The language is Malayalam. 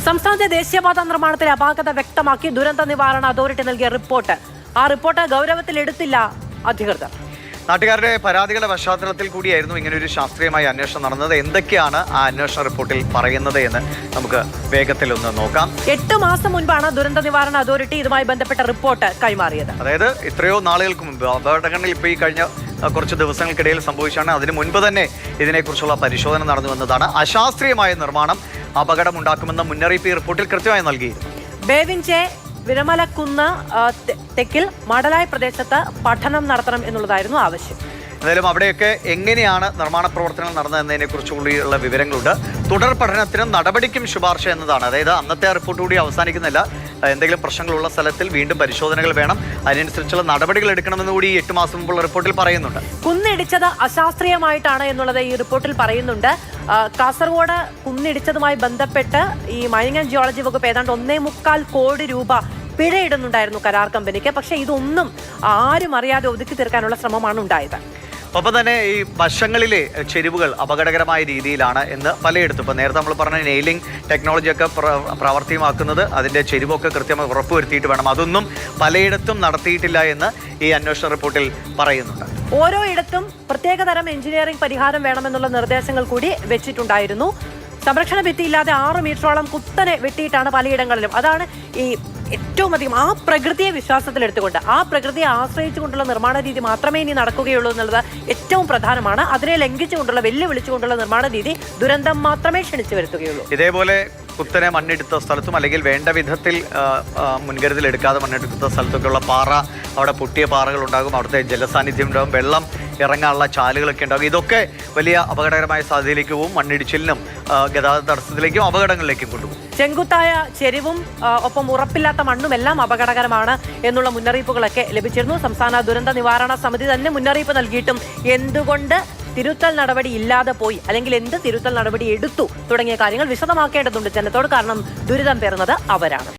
സംസ്ഥാനത്തെ ദേശീയപാത നിർമ്മാണത്തിലെ അപാകത വ്യക്തമാക്കി ദുരന്ത നിവാരണ അതോറിറ്റി നൽകിയ റിപ്പോർട്ട്. ആ റിപ്പോർട്ട് ഗൗരവത്തിലെടുത്തില്ല അധികൃതർ. നാട്ടുകാരുടെ പരാതികളുടെ പശ്ചാത്തലത്തിൽ കൂടിയായിരുന്നു ഇങ്ങനൊരു ശാസ്ത്രീയമായ അന്വേഷണം നടന്നത്. എന്തൊക്കെയാണ് ആ അന്വേഷണ റിപ്പോർട്ടിൽ പറയുന്നത് എന്ന് നമുക്ക് വേഗത്തിൽ ഒന്ന് നോക്കാം. 8 മാസം മുൻപാണ് ദുരന്ത നിവാരണ അതോറിറ്റി ഇതുമായി ബന്ധപ്പെട്ട റിപ്പോർട്ട് കൈമാറിയത്. അതായത് എത്രയോ നാളുകൾക്ക് മുമ്പ് അപകടങ്ങളിൽ ഇപ്പോൾ ഈ കഴിഞ്ഞ കുറച്ച് ദിവസങ്ങൾക്കിടയിൽ സംഭവിച്ചാണ്. അതിന് മുൻപ് തന്നെ ഇതിനെക്കുറിച്ചുള്ള പരിശോധന നടന്നു വന്നതാണ്. അശാസ്ത്രീയമായ നിർമ്മാണം അപകടമുണ്ടാക്കുമെന്ന മുന്നറിയിപ്പ് ഈ റിപ്പോർട്ടിൽ കൃത്യമായി നൽകിയിരുന്നു. ബേവിഞ്ചെ വിരമലക്കുന്ന് തെക്കിൽ മടലായ് പ്രദേശത്ത് പഠനം നടത്തണം എന്നുള്ളതായിരുന്നു ആവശ്യം. എന്തായാലും അവിടെയൊക്കെ എങ്ങനെയാണ് നിർമ്മാണ പ്രവർത്തനങ്ങൾ നടന്നതെന്നതിനെ കുറിച്ചുള്ള വിവരങ്ങളുണ്ട്. തുടർ പഠനത്തിനും നടപടിക്കും ശുപാർശ എന്നതാണ്. അതായത് അന്നത്തെ റിപ്പോർട്ട് കൂടി അവസാനിക്കുന്നില്ല. എന്തെങ്കിലും പ്രശ്നങ്ങളുള്ള സ്ഥലത്തിൽ വീണ്ടും പരിശോധനകൾ വേണം, അതിനനുസരിച്ചുള്ള നടപടികൾ എടുക്കണമെന്ന് കൂടി 8 മാസം മുമ്പുള്ള റിപ്പോർട്ടിൽ പറയുന്നുണ്ട്. കുന്നിടിച്ചത് അശാസ്ത്രീയമായിട്ടാണ് എന്നുള്ളത് ഈ റിപ്പോർട്ടിൽ പറയുന്നുണ്ട്. കാസർഗോഡ് കുന്നിടിച്ചതുമായി ബന്ധപ്പെട്ട് ഈ മൈനിങ് ആൻഡ് ജിയോളജി വകുപ്പ് ഏതാണ്ട് 1.25 കോടി രൂപ പിഴയിടുന്നുണ്ടായിരുന്നു കരാർ കമ്പനിക്ക്. പക്ഷേ ഇതൊന്നും ആരും അറിയാതെ ഒതുക്കി തീർക്കാനുള്ള ശ്രമമാണ് ഉണ്ടായത്. ഒപ്പം തന്നെ ഈ വശങ്ങളിലെ ചെരിവുകൾ അപകടകരമായ രീതിയിലാണ് എന്ന് പലയിടത്തും. ഇപ്പോൾ നേരത്തെ നമ്മൾ പറഞ്ഞ നെയിലിംഗ് ടെക്നോളജിയൊക്കെ പ്രാവർത്തികമാക്കുന്നത് അതിൻ്റെ ചെരിവൊക്കെ കൃത്യമായി ഉറപ്പുവരുത്തിയിട്ട് വേണം. അതൊന്നും പലയിടത്തും നടത്തിയിട്ടില്ല എന്ന് ഈ അന്വേഷണ റിപ്പോർട്ടിൽ പറയുന്നുണ്ട്. ഓരോ ഇടത്തും പ്രത്യേകതരം എഞ്ചിനീയറിംഗ് പരിഹാരം വേണമെന്നുള്ള നിർദ്ദേശങ്ങൾ കൂടി വെച്ചിട്ടുണ്ടായിരുന്നു. സംരക്ഷണ ഭിത്തിയില്ലാതെ 6 മീറ്ററോളം കുത്തനെ വെട്ടിയിട്ടാണ് പലയിടങ്ങളിലും. അതാണ് ഈ ഏറ്റവും അധികം ആ പ്രകൃതിയെ വിശ്വാസത്തിലെടുത്തുകൊണ്ട് ആ പ്രകൃതിയെ ആശ്രയിച്ചുകൊണ്ടുള്ള നിർമ്മാണ രീതി മാത്രമേ ഇനി നടക്കുകയുള്ളൂ എന്നുള്ളത് ഏറ്റവും പ്രധാനമാണ്. അതിനെ ലംഘിച്ചുകൊണ്ടുള്ള വെല്ലുവിളിച്ചുകൊണ്ടുള്ള നിർമ്മാണ രീതി ദുരന്തം മാത്രമേ ക്ഷണിച്ചു വരുത്തുകയുള്ളൂ. ഇതേപോലെ കുത്തനെ മണ്ണെടുത്ത സ്ഥലത്തും അല്ലെങ്കിൽ വേണ്ട വിധത്തിൽ മുൻകരുതൽ എടുക്കാതെ മണ്ണെടുത്ത സ്ഥലത്തൊക്കെയുള്ള പാറ, അവിടെ പൊട്ടിയ പാറകൾ ഉണ്ടാകും, അവിടുത്തെ ജലസാന്നിധ്യം ഉണ്ടാകും, വെള്ളം ഇറങ്ങാനുള്ള ചാലുകളൊക്കെ ഉണ്ടാകും. ഇതൊക്കെ വലിയ അപകടകരമായ സാധ്യതയിലേക്ക് പോകും. മണ്ണിടിച്ചിലിനും ഗതാഗത തടസ്സത്തിലേക്കും അപകടങ്ങളിലേക്കും കൊണ്ടുപോകും. ചെങ്കുത്തായ ചെരിവും ഒപ്പം ഉറപ്പില്ലാത്ത മണ്ണും എല്ലാം അപകടകരമാണ് എന്നുള്ള മുന്നറിയിപ്പുകളൊക്കെ ലഭിച്ചിരുന്നു. സംസ്ഥാന ദുരന്ത നിവാരണ സമിതി തന്നെ മുന്നറിയിപ്പ് നൽകിയിട്ടും എന്തുകൊണ്ട് തിരുത്തൽ നടപടി ഇല്ലാതെ പോയി, അല്ലെങ്കിൽ എന്ത് തിരുത്തൽ നടപടി എടുത്തു തുടങ്ങിയ കാര്യങ്ങൾ വിശദമാക്കേണ്ടതുണ്ട് ജനത്തോട്. കാരണം ദുരിതം പേറുന്നത് അവരാണ്.